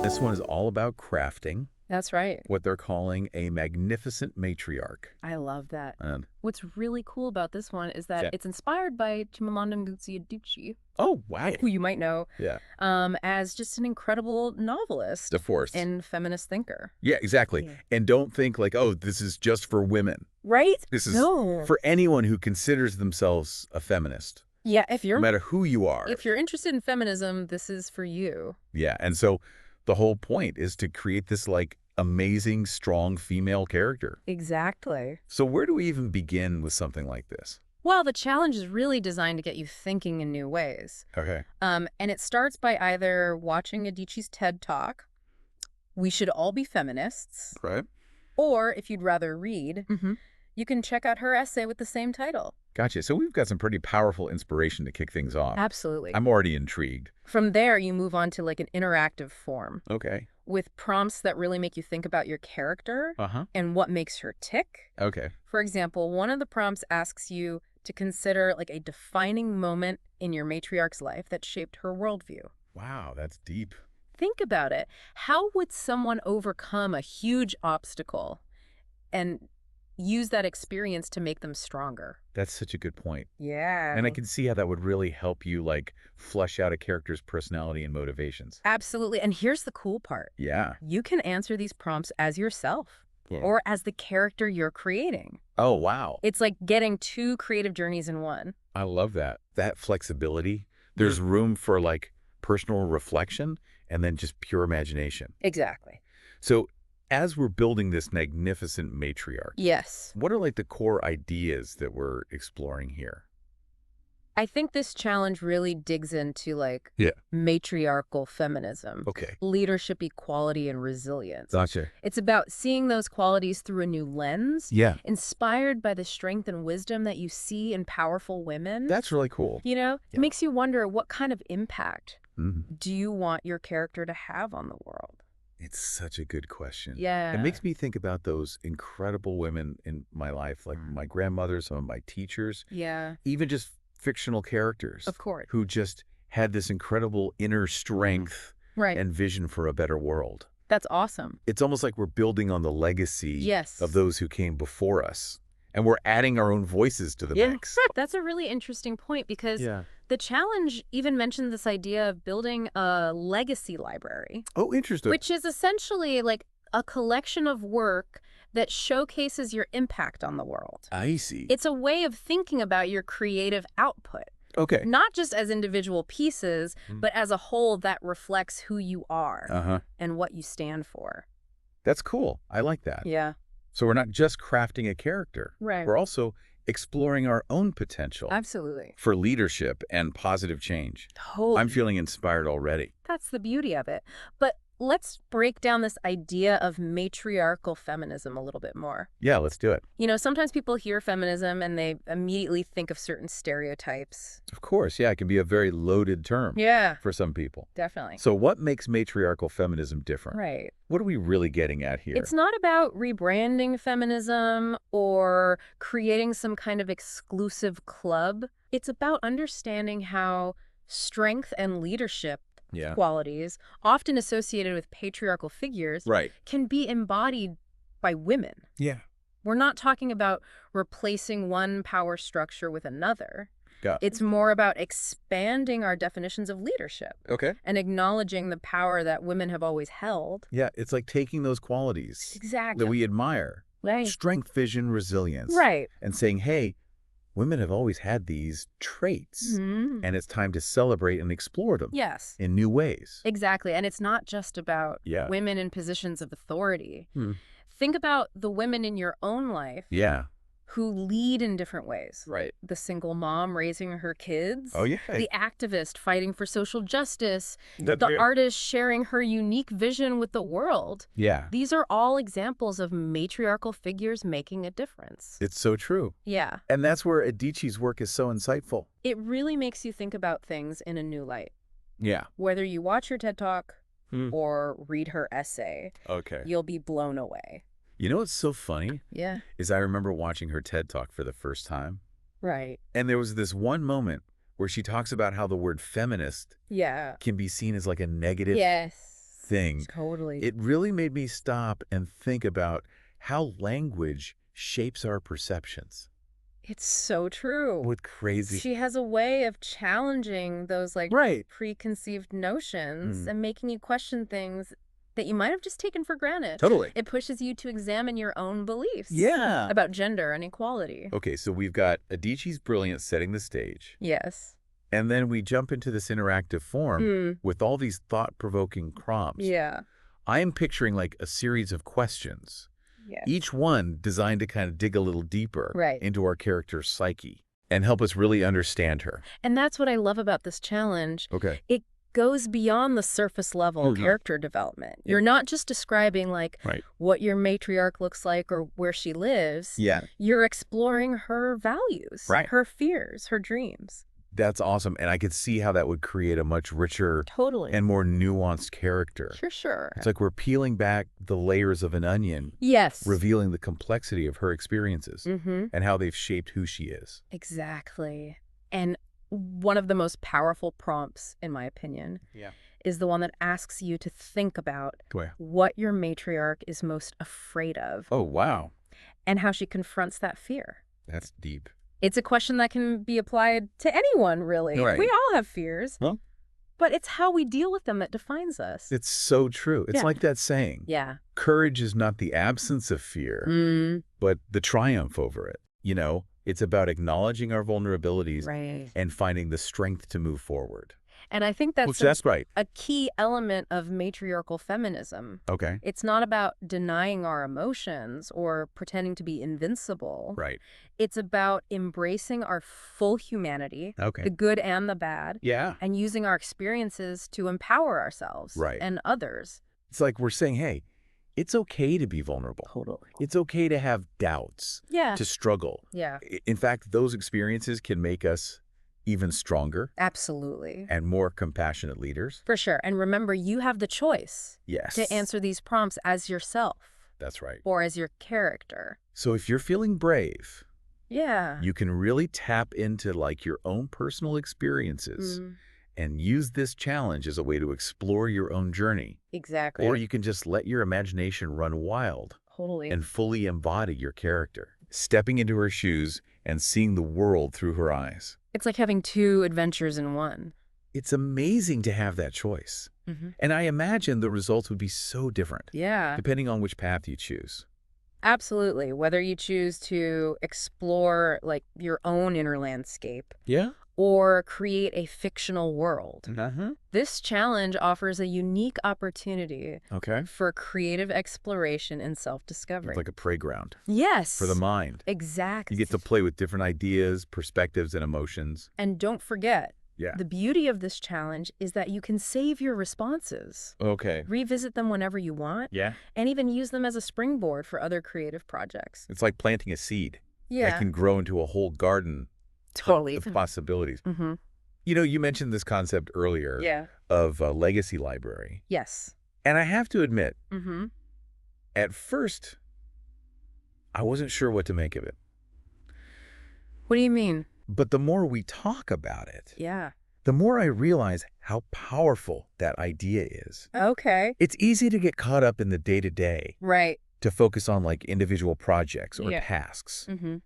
This one is all about crafting That's right. what they're calling a magnificent matriarch. I love that. And What's really cool about this one is that Yeah. it's inspired by Chimamanda Ngozi Adichie, oh, wow. who you might know Yeah. as just an incredible novelist The force. and feminist thinker. Yeah, exactly. Yeah. And don't think like, oh, this is just for women. Right? This is No. for anyone who considers themselves a feminist, Yeah, if no you're matter who you are. if you're interested in feminism, this is for you. Yeah. And so the whole point is to create this like amazing, strong female character. Exactly. So where do we even begin with something like this? Well, the challenge is really designed to get you thinking in new ways. Okay. And it starts by either watching Adichie's TED Talk, We Should All Be Feminists, Right. or if you'd rather read, you can check out her essay with the same title. Gotcha. So we've got some pretty powerful inspiration to kick things off. Absolutely. I'm already intrigued. From there, you move on to like an interactive form Okay. with prompts that really make you think about your character Uh-huh. and what makes her tick. Okay. For example, one of the prompts asks you to consider like a defining moment in your matriarch's life that shaped her worldview. Wow, that's deep. Think about it. How would someone overcome a huge obstacle and use that experience to make them stronger? That's such a good point. Yeah. And I can see how that would really help you like flesh out a character's personality and motivations. Absolutely. And here's the cool part. Yeah. You can answer these prompts as yourself Yeah. or as the character you're creating. Oh, wow. It's like getting two creative journeys in one. I love that. That flexibility. There's room for like personal reflection and then just pure imagination. Exactly. So as we're building this magnificent matriarch, Yes. what are like the core ideas that we're exploring here? I think this challenge really digs into like Yeah. matriarchal feminism, Okay. leadership, equality, and resilience. Gotcha. It's about seeing those qualities through a new lens, Yeah. inspired by the strength and wisdom that you see in powerful women. That's really cool. You know, Yeah. it makes you wonder, what kind of impact Mhm. do you want your character to have on the world? It's such a good question. Yeah. It makes me think about those incredible women in my life, like my grandmother, some of my teachers, Yeah, even just fictional characters of course. who just had this incredible inner strength Right. and vision for a better world. That's awesome. It's almost like we're building on the legacy Yes. of those who came before us, and we're adding our own voices to the mix. That's a really interesting point because Yeah. the challenge even mentions this idea of building a legacy library, Oh, interesting. which is essentially like a collection of work that showcases your impact on the world. I see. It's a way of thinking about your creative output, Okay. not just as individual pieces, Mm. but as a whole that reflects who you are Uh-huh. and what you stand for. That's cool. I like that. Yeah. So we're not just crafting a character. Right. We're also exploring our own potential Absolutely. for leadership and positive change. Totally. I'm feeling inspired already. That's the beauty of it. But let's break down this idea of matriarchal feminism a little bit more. Yeah, let's do it. You know, sometimes people hear feminism and they immediately think of certain stereotypes. Of course, yeah, it can be a very loaded term Yeah, for some people. definitely. So what makes matriarchal feminism different? Right. What are we really getting at here? It's not about rebranding feminism or creating some kind of exclusive club. It's about understanding how strength and leadership Yeah. qualities, often associated with patriarchal figures, Right. can be embodied by women. Yeah. We're not talking about replacing one power structure with another. Got It's more about expanding our definitions of leadership Okay. and acknowledging the power that women have always held. Yeah, it's like taking those qualities Exactly. that we admire, Right. strength, vision, resilience, Right. and saying, hey, women have always had these traits, Mhm. and it's time to celebrate and explore them Yes. in new ways. Exactly. And it's not just about Yeah. women in positions of authority. Hmm. Think about the women in your own life Yeah. who lead in different ways. Right. The single mom raising her kids. Oh, yeah. The activist fighting for social justice. That- The artist sharing her unique vision with the world. Yeah. These are all examples of matriarchal figures making a difference. It's so true. Yeah. And that's where Adichie's work is so insightful. It really makes you think about things in a new light. Yeah. Whether you watch her TED Talk Hmm. or read her essay, Okay. you'll be blown away. You know what's so funny Yeah. is I remember watching her TED Talk for the first time, Right. and there was this one moment where she talks about how the word feminist Yeah. can be seen as like a negative Yes. thing. Totally. It really made me stop and think about how language shapes our perceptions. It's so true. What crazy. She has a way of challenging those like Right. preconceived notions Mm. and making you question things that you might have just taken for granted. Totally. It pushes you to examine your own beliefs Yeah. about gender and equality. Okay, so we've got Adichie's brilliance setting the stage. Yes. And then we jump into this interactive form with all these thought-provoking prompts. Yeah. I am picturing like a series of questions, Yes. each one designed to kind of dig a little deeper Right. into our character's psyche and help us really understand her. And that's what I love about this challenge. Okay. It goes beyond the surface level character development. You're not just describing like Right. what your matriarch looks like or where she lives. Yeah. You're exploring her values, Right. her fears, her dreams. That's awesome. And I could see how that would create a much richer Totally. and more nuanced character. For sure. It's like we're peeling back the layers of an onion, Yes. revealing the complexity of her experiences and how they've shaped who she is. Exactly. And one of the most powerful prompts, in my opinion, is the one that asks you to think about what your matriarch is most afraid of Oh, wow. and how she confronts that fear. That's deep. It's a question that can be applied to anyone, really. Right. We all have fears. Huh? But it's how we deal with them that defines us. It's so true. It's Yeah. like that saying, Yeah. courage is not the absence of fear, but the triumph over it. You know, it's about acknowledging our vulnerabilities Right. and finding the strength to move forward. And I think that's That's right. a key element of matriarchal feminism. Okay. It's not about denying our emotions or pretending to be invincible. Right. It's about embracing our full humanity, Okay. the good and the bad, Yeah. and using our experiences to empower ourselves Right. and others. It's like we're saying, hey, it's okay to be vulnerable. Totally. It's okay to have doubts, Yeah. to struggle. Yeah. In fact, those experiences can make us even stronger Absolutely. and more compassionate leaders. For sure. And remember, you have the choice Yes. to answer these prompts as yourself That's right. or as your character. So if you're feeling brave, Yeah. you can really tap into like your own personal experiences and use this challenge as a way to explore your own journey. Exactly. Or you can just let your imagination run wild Totally. and fully embody your character, stepping into her shoes and seeing the world through her eyes. It's like having two adventures in one. It's amazing to have that choice. And I imagine the results would be so different, Yeah. depending on which path you choose. Absolutely. Whether you choose to explore like your own inner landscape Yeah? or create a fictional world, Uh-huh. this challenge offers a unique opportunity Okay. for creative exploration and self-discovery. It's like a playground Yes. for the mind. Exactly. You get to play with different ideas, perspectives, and emotions. And don't forget, Yeah. the beauty of this challenge is that you can save your responses, Okay. revisit them whenever you want, Yeah. and even use them as a springboard for other creative projects. It's like planting a seed Yeah. that can grow into a whole garden Totally. of possibilities. Mm-hmm. You know, you mentioned this concept earlier Yeah. of a legacy library. Yes. And I have to admit, Mm-hmm. at first, I wasn't sure what to make of it. What do you mean? But the more we talk about it, Yeah. the more I realize how powerful that idea is. Okay. It's easy to get caught up in the day-to-day, Right. to focus on like individual projects or Yeah. tasks. Mm-hmm.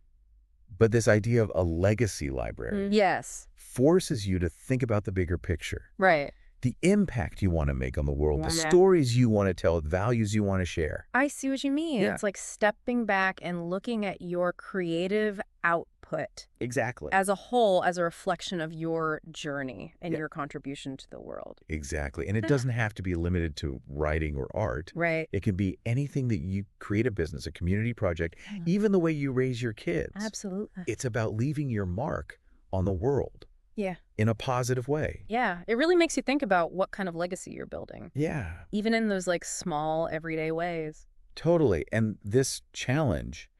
But this idea of a legacy library Yes. forces you to think about the bigger picture, Right. the impact you want to make on the world, the Yeah. stories you want to tell, the values you want to share. I see what you mean. Yeah. It's like stepping back and looking at your creative output Exactly. as a whole as a reflection of your journey and Yeah. your contribution to the world. Exactly. And it doesn't have to be limited to writing or art. Right. It can be anything that you create, a business, a community project, even the way you raise your kids. Absolutely. It's about leaving your mark on the world Yeah. in a positive way. Yeah. It really makes you think about what kind of legacy you're building, Yeah, even in those like small everyday ways. totally. And this challenge,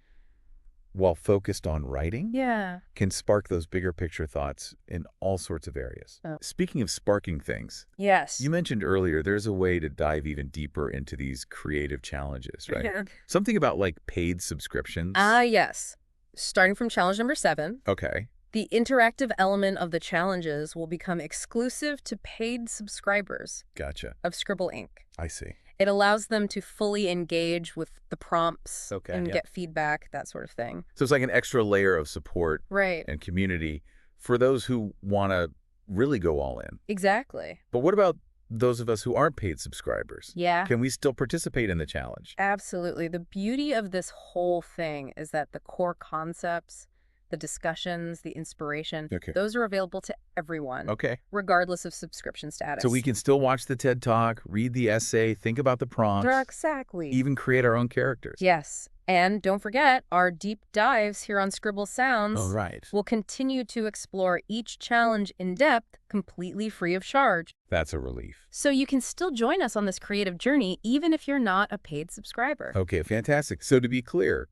while focused on writing, Yeah. can spark those bigger picture thoughts in all sorts of areas. Oh. Speaking of sparking things, Yes. you mentioned earlier there's a way to dive even deeper into these creative challenges, right? Yeah. Something about like paid subscriptions. Yes. Starting from challenge number 7, Okay. The interactive element of the challenges will become exclusive to paid subscribers Gotcha. of Scribble Inc. I see. It allows them to fully engage with the prompts and Yeah. get feedback, that sort of thing. So it's like an extra layer of support Right. and community for those who want to really go all in. Exactly. But what about those of us who aren't paid subscribers? Yeah. Can we still participate in the challenge? Absolutely. The beauty of this whole thing is that the core concepts, the discussions, the inspiration, Okay. those are available to everyone, Okay. regardless of subscription status. So we can still watch the TED Talk, read the essay, think about the prompts, Exactly. even create our own characters. Yes. And don't forget, our deep dives here on Scribble Sounds Oh, right. will continue to explore each challenge in depth, completely free of charge. That's a relief. So you can still join us on this creative journey, even if you're not a paid subscriber. Okay, fantastic. So to be clear,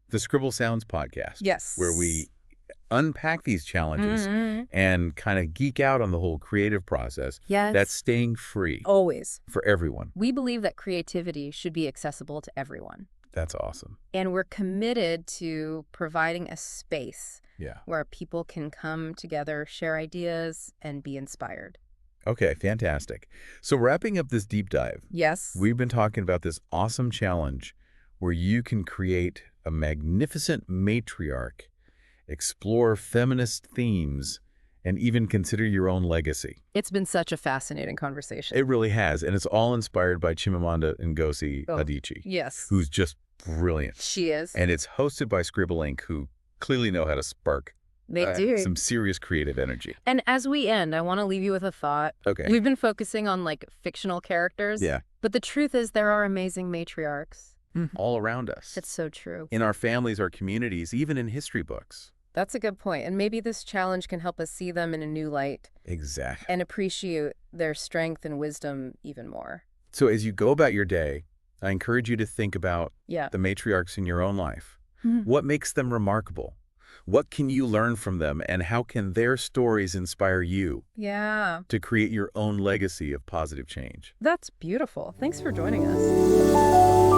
the Scribble Sounds podcast, Yes. where we unpack these challenges Mhm. and kind of geek out on the whole creative process, Yes. that's staying free Always. for everyone. We believe that creativity should be accessible to everyone. That's awesome. And we're committed to providing a space Yeah. where people can come together, share ideas, and be inspired. Okay, fantastic. So wrapping up this deep dive, Yes. we've been talking about this awesome challenge where you can create a magnificent matriarch, explore feminist themes, and even consider your own legacy. It's been such a fascinating conversation. It really has, and it's all inspired by Chimamanda Ngozi Adichie, Yes. who's just brilliant. She is. And it's hosted by Scribble Inc., who clearly know how to spark They do. some serious creative energy. And as we end, I want to leave you with a thought. Okay. We've been focusing on, like, fictional characters. Yeah. But the truth is there are amazing matriarchs. All around us. It's so true. In our families, our communities, even in history books. That's a good point. And maybe this challenge can help us see them in a new light Exactly. and appreciate their strength and wisdom even more. So as you go about your day, I encourage you to think about Yeah. the matriarchs in your own life. Mhm. What makes them remarkable? What can you learn from them, and how can their stories inspire you Yeah. to create your own legacy of positive change? That's beautiful. Thanks for joining us.